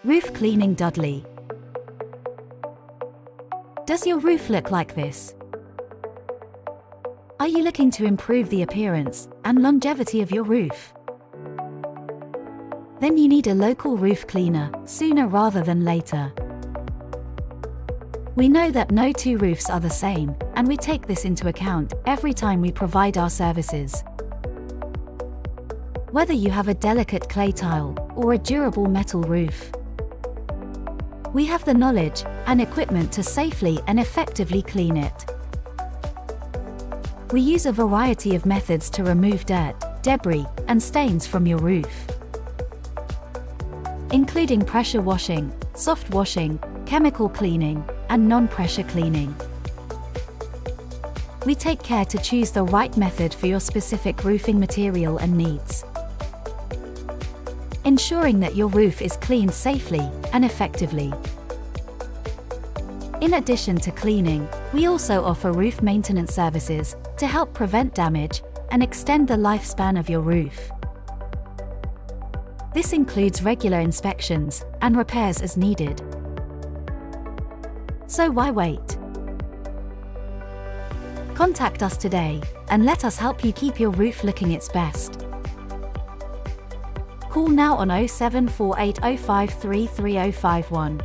Roof cleaning Dudley. Does your roof look like this? Are you looking to improve the appearance and longevity of your roof? Then you need a local roof cleaner, sooner rather than later. We know that no two roofs are the same, and we take this into account every time we provide our services. Whether you have a delicate clay tile or a durable metal roof, we have the knowledge and equipment to safely and effectively clean it. We use a variety of methods to remove dirt, debris, and stains from your roof, including pressure washing, soft washing, chemical cleaning, and non-pressure cleaning. We take care to choose the right method for your specific roofing material and needs, ensuring that your roof is cleaned safely and effectively. In addition to cleaning, we also offer roof maintenance services to help prevent damage and extend the lifespan of your roof. This includes regular inspections and repairs as needed. So why wait? Contact us today and let us help you keep your roof looking its best. Call now on 07480533051.